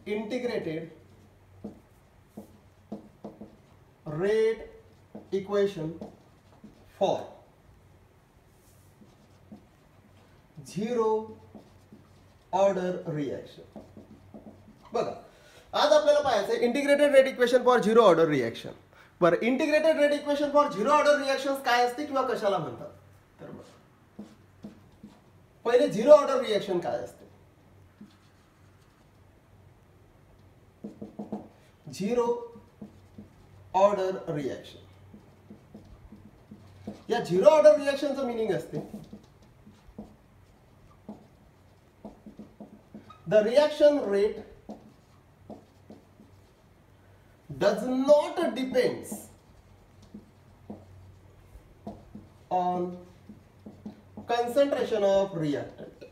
integrated rate equation for zero order reaction. बघा, आज आपल्याला पाहायचं integrated rate equation for zero order reaction. बरं, integrated rate equation for zero order reaction काय असते किंवा कशाला म्हणतात? तर बघा, पहिले झिरो ऑर्डर रिएक्शन काय असते? झिरो ऑर्डर रिएक्शन, या झिरो ऑर्डर रिएक्शनचं मीनिंग असते the reaction rate does not depends on concentration of reactant.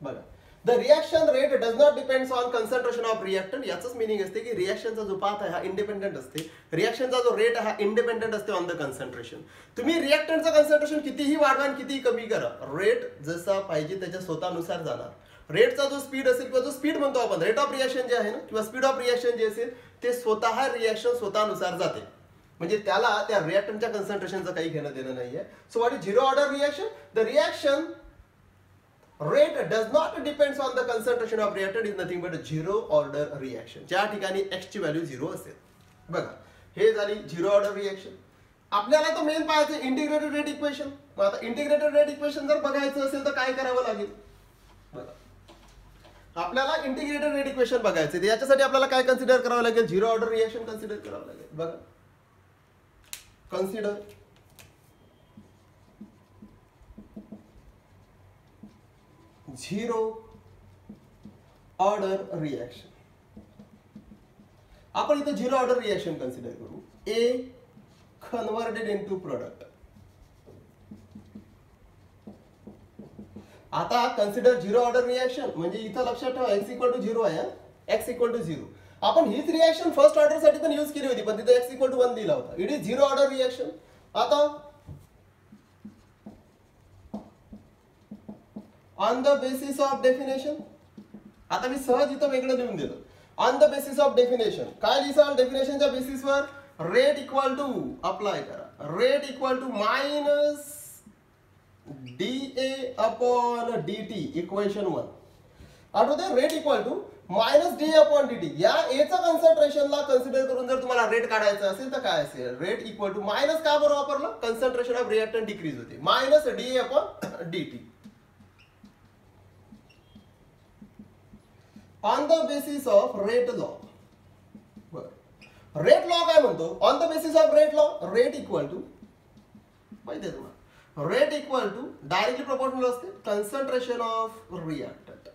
बघा, the reaction rate does not depends on concentration of reactant. याचंच मीनिंग असते की रिएक्शनचा जो पाथ आहे हा इंडिपेंडेंट असते, रिएक्शनचा जो रेट आहे हा इंडिपेंडेंट असते ऑन द कन्सन्ट्रेशन. तुम्ही रिएक्टंटचं कन्सन्ट्रेशन कितीही वाढवा आणि कितीही कमी करा, रेट जसा पाहिजे त्याच्या स्वतःनुसार जाणार. रेटचा जो स्पीड असेल किंवा जो स्पीड म्हणतो आपण रेट ऑफ रिएक्शन जे आहे ना किंवा स्पीड ऑफ रिएक्शन जे असेल ते स्वतः रिएक्शन स्वतःनुसार जाते, म्हणजे त्याला त्या रिएक्टंटच्या कन्सन्ट्रेशनचं काही घेणं देणं नाहीये. So what is zero order reaction? The reaction rate does not depends on the concentration of reactant is nothing but a zero order reaction. ज्या ठिकाणी x ची व्हॅल्यू 0 असेल. बघा, हे झाली झिरो ऑर्डर रिएक्शन. आपल्याला तर मेन पाहायचं इंटिग्रेटेड रेट इक्वेशन. मग आता इंटिग्रेटेड रेट इक्वेशन जर बघायचं असेल तर काय करावं लागेल? बघा, आपल्याला इंटिग्रेटेड रेट इक्वेशन बघायचं, याच्यासाठी आपल्याला काय कन्सिडर करावं लागेल? झिरो ऑर्डर रिएक्शन कन्सिडर करावं लागेल. बघा, कन्सिडर झिरो ऑर्डर रिएक्शन. आपण इथे झिरो ऑर्डर रिएक्शन कन्सिडर करू. ए कन्वर्टेड इनटू प्रोडक्ट. आता कन्सिडर झिरो ऑर्डर रिएक्शन म्हणजे इथं लक्षात ठेवा x इक्वल टू 0 आहे. x equal to 0. आपण हीच रिएक्शन फर्स्ट ऑर्डर साठी पण यूज केली होती, पण तिथे x इक्वल टू 1 दिला होता. It is zero order reaction. आता on the basis of definition, आता मी सहज इथं वेगळं लिहून दिलं. On the basis of definition काय लिहिसाल? डेफिनेशनच्या बेसिसवर रेट इक्वल टू अप्लाय करा. Rate equal to minus DA upon DT equation 1. आठवते rate equal to minus D upon DT. या एचं कन्सन्ट्रेशनला कन्सिडर करून जर तुम्हाला रेट काढायचा असेल तर काय असेल? रेट इक्वल टू मायनस का बरं वापरलं? कन्सन्ट्रेशन ऑफ रिएक्टंट डिक्रीज होते. Minus DA upon DT on the basis of rate law. Rate law काय म्हणतो? On the basis of rate law rate equal to माहिती आहे तुम्हाला, rate equal to directly proportional असते concentration of reactant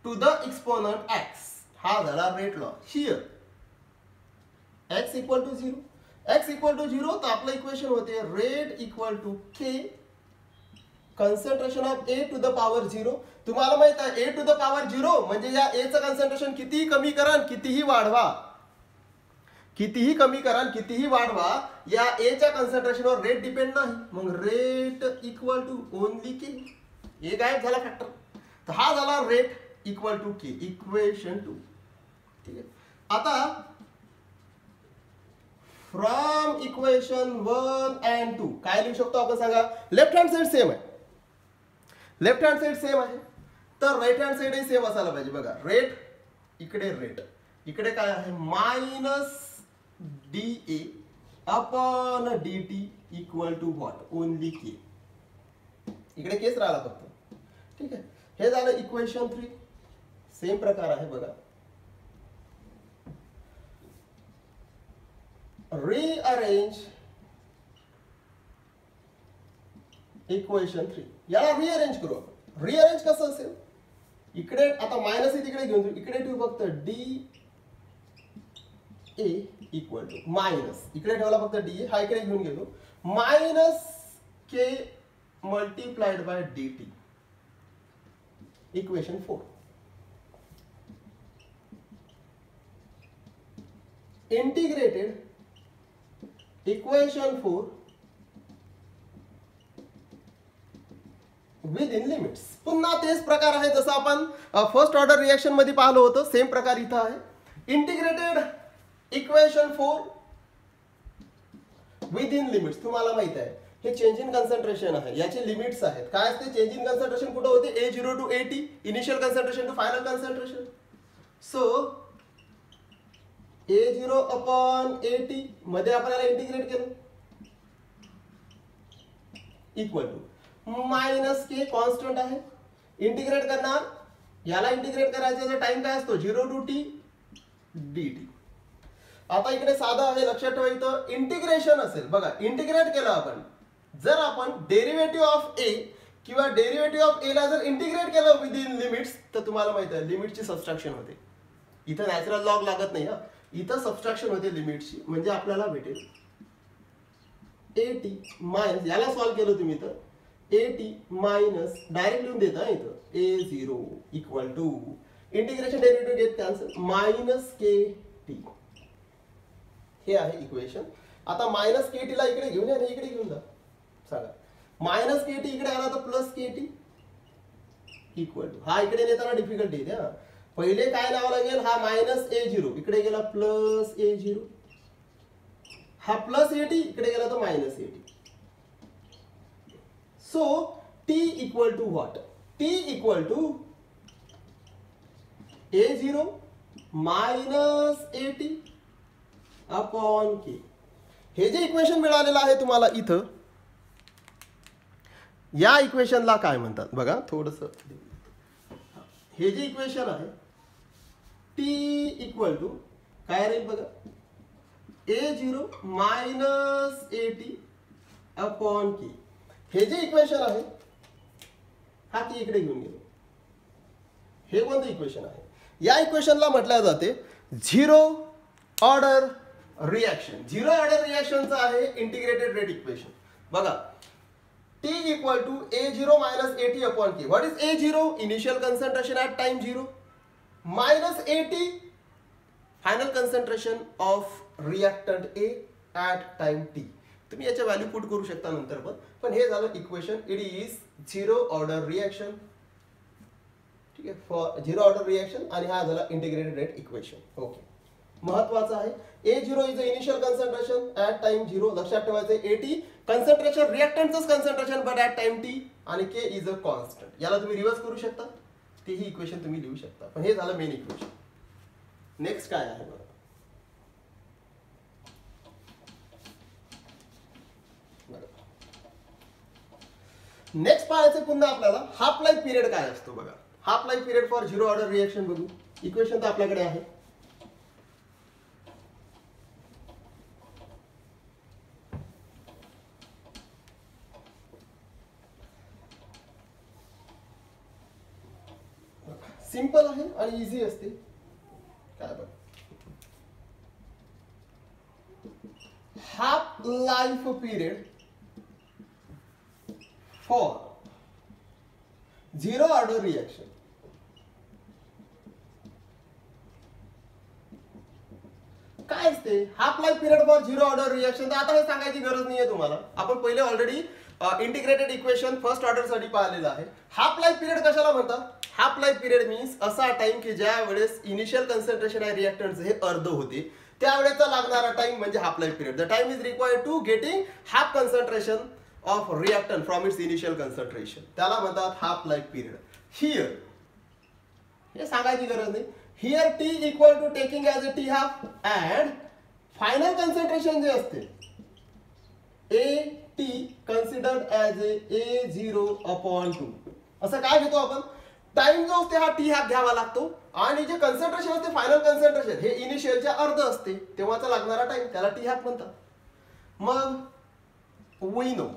to the exponent x. हा झाला rate law. Here x equal to 0. X equal to 0 तर आपलं इक्वेशन होते rate equal to K concentration of A to the power 0. तुम्हाला माहित आहे ए to the power 0 म्हणजे या ए चं कन्सन्ट्रेशन कितीही कमी करा कितीही वाढवा, कितीही कमी करा कितीही वाढवा, या ए च्या कन्सन्ट्रेशनवर रेट डिपेंड नाही. मग rate equal to only K. A गायब झाला फॅक्टर. तर हा झाला rate equal to K equation 2. ठीक आहे. आता फ्रॉम इक्वेशन 1 and 2 काय लिहू शकतो आपण सांगा? लेफ्ट हँड साइड सेम आहे, लेफ्ट हँड साइड सेम आहे तर राईट हँड साइड सेम असायला पाहिजे. बघा, रेट इकडे रेट इकडे काय आहे? Minus D A upon D T equal to what? Only K. इकडे केस राहिला फक्त. ठीक आहे. हे झालं इक्वेशन 3. सेम प्रकार आहे. बघा, रिअरेंज इक्वेशन 3. याला रिअरेंज करू आपण. रिअरेंज कसं असेल? इकडे आता मायनस तिकडे घेऊन जाऊ, इकडे ठेवू फक्त D A equal to minus इकडे ठेवला फक्त डी ए, हा इकडे घेऊन गेलो minus K multiplied by D T equation 4. Integrated equation 4 with in limits. पुन्हा तेच प्रकार आहे जसं आपण फर्स्ट ऑर्डर रिएक्शन मध्ये पाहिलं होतं, सेम प्रकार इथं आहे. Integrated equation for with in limits. तुम्हाला माहित आहे हे चेंज इन कन्सन्ट्रेशन आहे, याचे लिमिट्स आहेत. काय असते चेंज इन कन्सन्ट्रेशन? कुठं होते? A0 to AT, initial concentration to final concentration. So A0 upon AT मध्ये आपल्याला इंटिग्रेट केलं equal to minus K, constant आहे. इंटिग्रेट करणार, याला इंटिग्रेट करायचा टाइम काय असतो? 0 टू T dt. आता इकडे साधा आहे, लक्षात ठेवायचं. इंटिग्रेशन असेल बघा, इंटिग्रेट केलं आपण, जर आपण डेरिव्हेटिव्ह ऑफ ए किंवा डेरिव्हेटिव्ह ऑफ ए ला जर इंटिग्रेट केलं विद इन लिमिट्स, तर तुम्हाला माहिती आहे लिमिटची सबस्ट्रॅक्शन होते. इथं नॅचरल लॉग लागत नाही, हा इथं सबस्ट्रॅक्शन होते लिमिटची. म्हणजे आपल्याला भेटेल AT मायनस, याला सॉल्व्ह केलं तुम्ही तर AT मायनस, डायरेक्ट लिहून देता इथं A0 equal to integration derivative get cancel minus KT. हे आहे इक्वेशन. आता मायनस KT ला इकडे घेऊन या आणि इकडे घेऊन जा. सांगा मायनस KT इकडे आला तर प्लस KT इक्वल टू, हा इकडे नेताना डिफिकल्टी येते. हा पहिले काय लावावं लागेल? हा मायनस A0 इकडे गेला प्लस A0, हा प्लस AT इकडे गेला तर minus AT. So T equal to what? T equal to A0 minus AT upon K. हे जे इक्वेशन मिळालेलं आहे तुम्हाला इथं, या इक्वेशनला काय म्हणतात बघा थोडस. हे जे इक्वेशन आहे T इक्वल टू काय राहील बघा? A0 minus AT upon K. हे जे इक्वेशन आहे हा T इकडे घेऊन गेलो. हे कोणतं इक्वेशन आहे? या इक्वेशनला म्हटलं जाते zero order reaction. Zero order रिएक्शनचं आहे इंटिग्रेटेड रेट इक्वेशन. बघा T equal to A0 minus AT upon K. What is A0? Initial concentration at time 0 minus AT final concentration of reactant A at time T. तुम्ही याच्या value put करू शकता नंतर पण हे झालं equation. It is zero order reaction. ठीक आहे, फॉर झिरो ऑर्डर रिएक्शन. आणि हा झाला इंटिग्रेटेड रेट इक्वेशन. ओके, महत्वाचं आहे. A0 is initial concentration at time 0. लक्षात ठेवायचं. AT कन्सन्ट्रेशन, रिएक्टंटचं concentration but at time T. आणि K इज अ कॉन्स्टंट. याला तुम्ही रिव्हर्स करू शकता, तीही इक्वेशन तुम्ही लिहू शकता. पण हे झालं मेन इक्वेशन. नेक्स्ट काय आहे बघा. नेक्स्ट पाहायचं पुन्हा आपल्याला हाफ लाईफ पिरियड काय असतो बघा. Half life period for zero order reaction बघू. इक्वेशन तर आपल्याकडे आहे. सिंपल आहे आणि इझी असते. काय बघ, half life period for zero order reaction. काय असते half life period for zero order reaction? तर आता हे सांगायची गरज नाहीये तुम्हाला. आपण पहिले already integrated equation first order साठी पाहिलेलं आहे. हाफ लाईफ पिरियड कशाला म्हणतात? हाफ लाईफ पिरियड मीन्स असा टाइम की ज्या वेळेस इनिशियल कन्सन्ट्रेशन आहे रिएक्टंट हे अर्ध होते, त्यावेळेचा लागणारा टाइम म्हणजे half life period. The time is required to getting half concentration of reactant from its initial concentration. त्याला म्हणतात हाफ लाईफ पिरियड. हिअर हे सांगायची गरज नाही. Here T equal to taking as a T half and final concentration जे असते AT considered as A0 upon 2. असं काय घेतो आपण? टाइम जो असते हा T हाफ घ्यावा लागतो आणि जे कन्सन्ट्रेशन असते फायनल कन्सन्ट्रेशन हे इनिशियलच्या अर्ध असते तेव्हाचा लागणारा टाइम, त्याला T हाफ म्हणतात. मग वी नो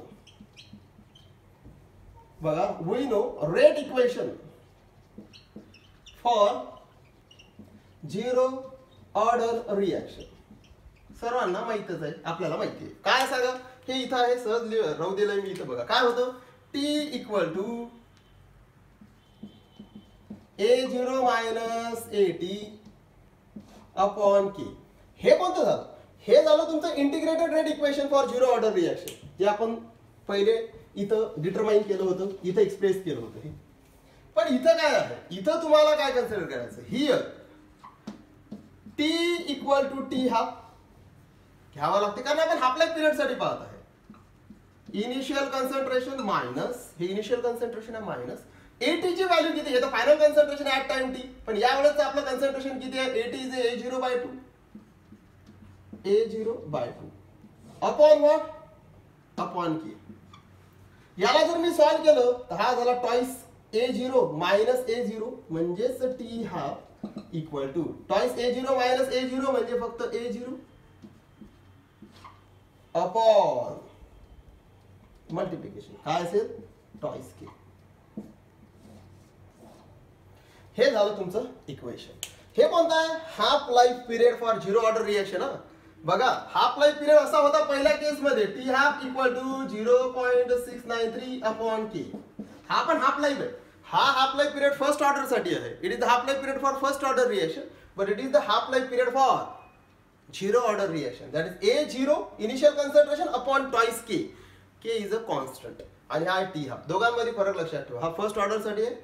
बघा, we know rate equation for zero order reaction सर्वांना माहितच आहे, आपल्याला माहिती आहे. काय सांगा, हे इथं आहे, सहज राहू दिलंय मी इथं. बघा काय होतं, T equal to A0 minus AT upon K. हे कोणतं झालं? हे झालं तुमचं integrated rate equation for zero order reaction, जे आपण पहिले इथं डिटरमाइन केलं होतं, इथं एक्सप्रेस केलं होतं हे. पण इथं काय आहे, इथं तुम्हाला काय कन्सिडर करायचं, here T equal to T half घ्यावा लागते, कारण आपण हाफ लाईफ पिरियड साठी पाहत आहे. इनिशियल कन्सन्ट्रेशन मायनस हे इनिशियल कन्सन्ट्रेशन आहे मायनस एटी ची व्हॅल्यू किती, हे तर final concentration at time T, पण यावेळेस आपलं कन्सन्ट्रेशन किती आहे, A T is A0/2 A0/2 upon what, upon K. याला जर मी सॉल्व केलं तर हा झाला टॉइस A0 मायनस A0 म्हणजेच T half equal to twice A0 minus A0 म्हणजे फक्त A0 अपॉन मल्टिप्लिकेशन काय असेल टॉइस के. हे झालं तुमचं इक्वेशन. हे कोणतं आहे, half life period for zero order reaction. बघा हाफ लाईफ पिरियड असा होता पहिल्या केस मध्ये T half equal to 0.693 upon K. हा पण हाफ लाईफ आहे. हा half life period first order साठी आहे. It is the half life period for first order reaction, but it is the half life period for zero order reaction. That is A0 initial concentration upon twice K. K is a constant आणि हा T half. दोघांमध्ये फरक लक्षात ठेवा. हा first order साठी आहे,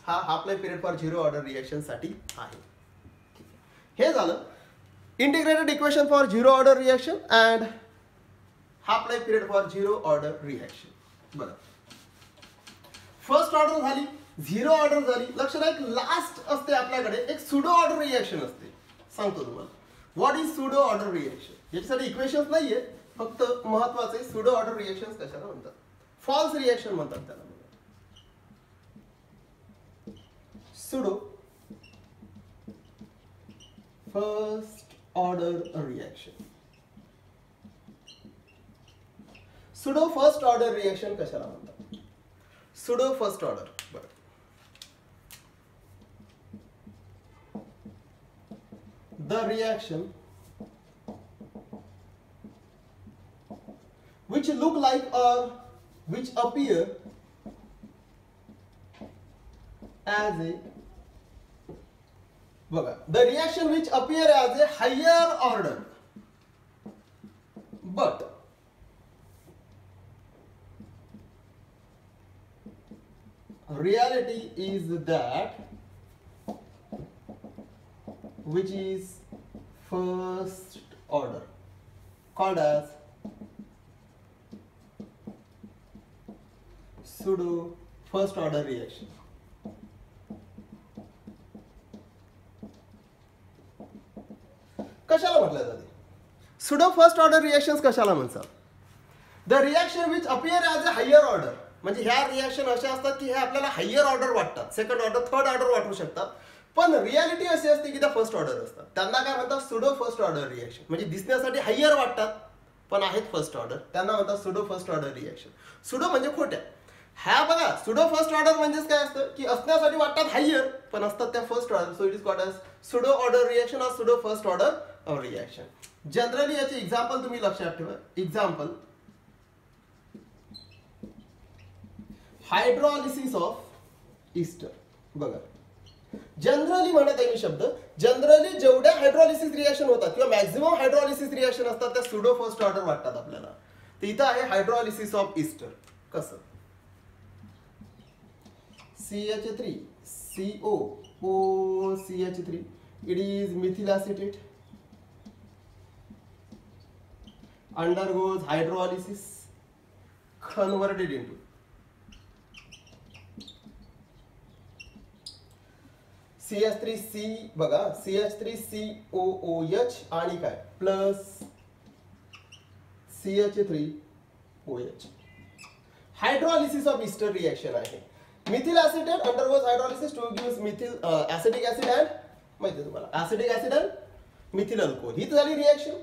हा half life period for zero order reaction साठी आहे. हे झालं integrated equation for zero order reaction and half life period for zero order reaction. बरं, फर्स्ट ऑर्डर झाली, झिरो ऑर्डर झाली. लक्षात एक लास्ट असते आपल्याकडे, एक सुडो ऑर्डर रिएक्शन असते. सांगतो तुम्हाला what is pseudo order reaction. याच्यासाठी इक्वेशन्स नाहीये, फक्त महत्वाचे सुडो ऑर्डर रिएक्शन कशाला म्हणतात, फॉल्स रिएक्शन म्हणतात त्याला. Pseudo first order reaction. Pseudo first order reaction कशाला म्हणतात, सुडो फर्स्ट ऑर्डर. बरं, the reaction which look like or which appear as a the reaction which appear as a higher order but reality is that which is first order called as pseudo first order reaction. कशाला म्हटलं जाते pseudo first order reactions कशाला म्हणतात, the reaction which appear as a higher order. म्हणजे ह्या reaction अशा असतात की हे आपल्याला हायर ऑर्डर वाटतात, सेकंड ऑर्डर थर्ड ऑर्डर वाटू शकतात, पण रियालिटी अशी असते की त्या फर्स्ट ऑर्डर असतात. त्यांना काय म्हणतात, सुडो फर्स्ट ऑर्डर रिएक्शन. म्हणजे दिसण्यासाठी हायर वाटतात पण आहेत फर्स्ट ऑर्डर, त्यांना म्हणतात pseudo first order reaction. Pseudo म्हणजे खोट्या. ह्या बघा सुडो फर्स्ट ऑर्डर म्हणजेच काय असतं की असण्यासाठी वाटतात हायर पण असतात त्या first order. So it is called as pseudo order reaction और pseudo first order reaction. Generally याचे एक्झाम्पल तुम्ही लक्षात ठेवा. Example, hydrolysis of ester. बघा जनरली म्हणत आहे मी शब्द, जनरली जेवढ्या हायड्रॉलिसिस रिएक्शन होतात किंवा मॅक्झिमम हायड्रॉलिसिस रिएक्शन असतात त्या सुडो फर्स्ट ऑर्डर वाटतात आपल्याला. तर इथं आहे हायड्रॉलिसिस ऑफ ईस्टर. कसं, CH3 CO O CH3 it is methyl acetate undergoes hydrolysis converted into CH3C. बघा CH3COOH आणि काय plus CH3OH. Hydrolysis of ester reaction आहे. Methyl acetate undergoes hydrolysis to gives methyl acetic acid and माहिती आहे तुम्हाला acetic acid and methyl alcohol. ही झाली reaction.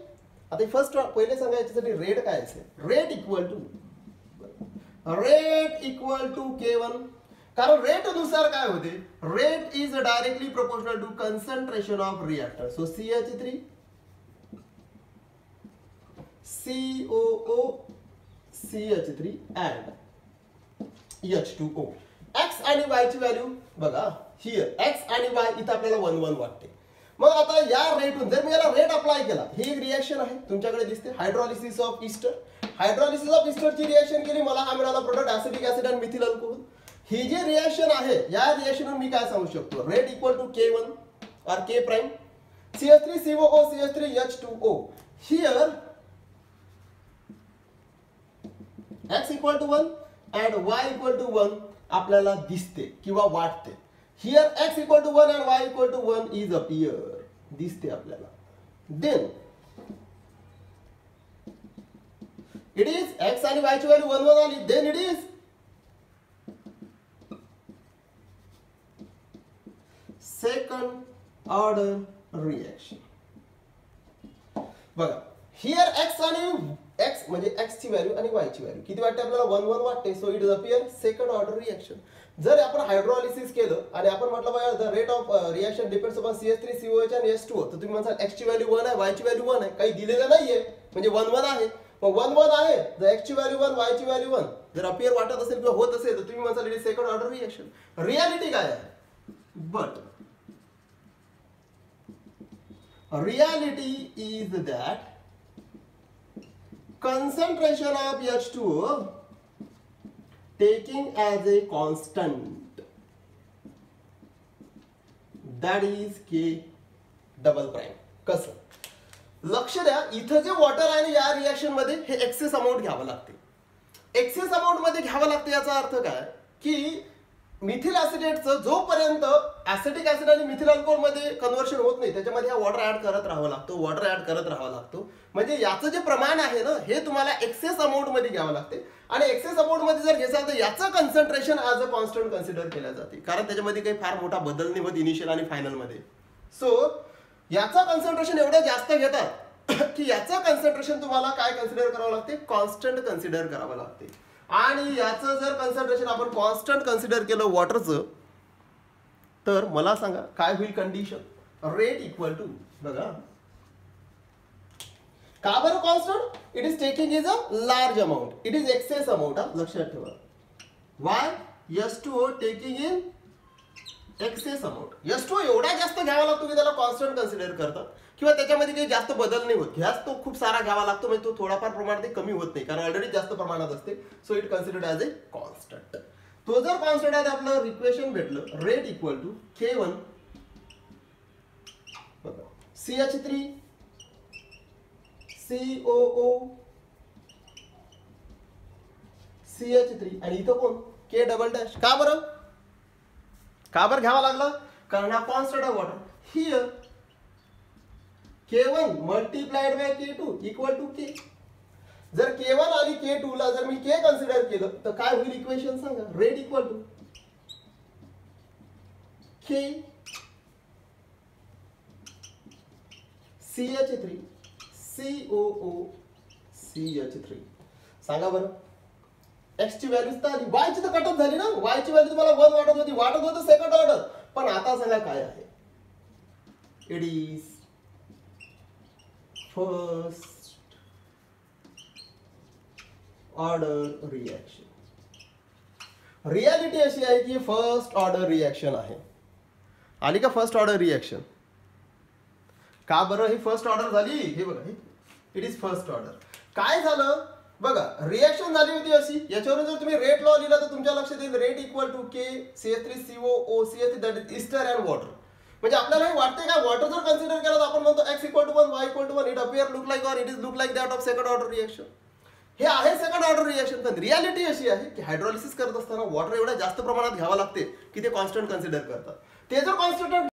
आता फर्स्ट पहिले सांगा याच्यासाठी रेट काय असेल. Rate equal to K1. कारण रेट नुसार काय होते, rate is directly proportional to concentration of reactor. So CH3 COO CH3 and H2O. X आणि Y ची व्हॅल्यू बघा हिअर X आणि Y इथं आपल्याला 1 1 वाटते. मग आता या रेटून जर मी याला रेट अप्लाय केला, ही एक रिएक्शन आहे तुमच्याकडे दिसते hydrolysis of ester. Hydrolysis of इस्टरची रिएक्शन केली, मला हा मिळाला प्रोडक्ट ऍसिटिक ऍसिड आणि मिथिल अल्कोहोल. ही जी रिएक्शन आहे या रिएक्शनवर मी काय सांगू शकतो, rate equal to K1 or K prime, CH3COO CH3H2O. Here x equal to 1 and y equal to 1 आपल्याला दिसते किंवा वाटते. Here x equal to 1 and y equal to 1 is appear, दिसते आपल्याला. Then it is x आणि y ची value 1 1 आली, then it is second order reaction. बघा, here x आणि x म्हणजे x ची व्हॅल्यू आणि y ची व्हॅल्यू किती वाटते आपल्याला, 1 1 वाटते. So it is appear second order reaction. जर आपण हायड्रोलिसिस केलं आणि आपण म्हटलं बघा the rate of reaction depends upon CH3COH आणि H2O, तर तुम्ही म्हणता x ची व्हॅल्यू 1 आहे, y ची व्हॅल्यू 1 आहे, काही दिलेलं नाहीये म्हणजे 1 1 आहे. मग 1 1 आहे, जर x ची व्हॅल्यू 1 y ची व्हॅल्यू 1 जर अपियर वाटत असेल किंवा होत असेल तर तुम्ही म्हणता it is second order reaction. Reality काय आहे, but reality is that concentration of H2O taking as a constant, that is K double prime. कसं, लक्ष द्या, इथं जे वॉटर आहे ना या रिएक्शन मध्ये हे एक्सेस अमाऊंट घ्यावं लागते. एक्सेस अमाऊंट मध्ये घ्यावं लागते याचा अर्थ काय की मिथिल ऍसिडेटचं जोपर्यंत ऍसिटिक ऍसिड आणि मिथिल अल्कोहोल मध्ये कन्व्हर्शन होत नाही त्याच्यामध्ये हा वॉटर ऍड करत राहावं लागतो, वॉटर ऍड करत राहावा लागतो. म्हणजे याचं जे प्रमाण आहे ना हे तुम्हाला एक्सेस अमाऊंट मध्ये घ्यावं लागते. आणि एक्सेस अमाऊंट मध्ये जर घ्यायचं तर याचं concentration as a constant consider केलं जाते, कारण त्याच्यामध्ये काही फार मोठा बदल नाही होत इनिशियल आणि फायनल मध्ये. सो याचं कन्सन्ट्रेशन एवढं जास्त घेतात की याचं कन्सन्ट्रेशन तुम्हाला काय कन्सिडर करावं लागते, कॉन्स्टंट कन्सिडर करावं लागते. आणि याचं जर कन्सन्ट्रेशन आपण कॉन्स्टंट कन्सिडर केलं वॉटरचं तर मला सांगा काय होईल कंडिशन, रेट इक्वल टू, बघा का बरं constant, it is taking is a large amount, it is excess amount, लक्षात ठेवा. Y H2O taking in excess amount. H2O एवढा जास्त घ्यावा लागतो की त्याला कॉन्स्टंट कन्सिडर करतात किंवा त्याच्यामध्ये काही जास्त बदल नाही होत. घ्यास तो खूप सारा घ्यावा लागतो म्हणजे तो थोडाफार प्रमाणात कमी होत नाही कारण ऑलरेडी जास्त प्रमाणात असते. So it considered as A constant. तो जर कॉन्स्टंट आहे तर आपलं इक्वेशन भेटलं, rate equal to K1 CH3 COO CH3 आणि इथं कोण K डबल डॅश. का बरं घ्यावा लागला, कारण हा कॉन्स्टंट आहे water. Here K1 multiplied by K2 equal to K. जर K1 आणि K2 ला जर मी K कन्सिडर केलं तर काय होईल इक्वेशन सांगा, rate equal to K CH3 COO CH3. सांगा बरं, x ची व्हॅल्यू तर आली, y ची तर कट ऑफ झाली ना. y ची व्हॅल्यू तुम्हाला 1 वाटत होती सेकंड ऑर्डर, पण आता सांगा काय आहे, it is first order reaction. Reality अशी आहे की फर्स्ट ऑर्डर रिएक्शन आहे. आली का फर्स्ट ऑर्डर रिएक्शन. का बरं ही फर्स्ट ऑर्डर झाली, हे बघा इट इज फर्स्ट ऑर्डर. काय झालं बघा, रिएक्शन झाली होती अशी, याच्यावरून जर तुम्ही रेट लॉ लिहिला तर तुमच्या लक्षात येईल rate equal to K CH3COO CH3 that is ester and water. म्हणजे आपल्याला हे वाटते का वॉटर जर कन्सिडर केलं तर आपण म्हणतो x equal to 1 y equal to 1 it appear look like or it is look like that of second order reaction. हे आहे सेकंड ऑर्डर रिएक्शन. पण रियालिटी अशी आहे की हायड्रोलिसिस करत असताना वॉटर एवढ्या जास्त प्रमाणात घ्यावं लागते की ते कॉन्स्टंट कन्सिडर करतात. ते जर कॉन्स्टंट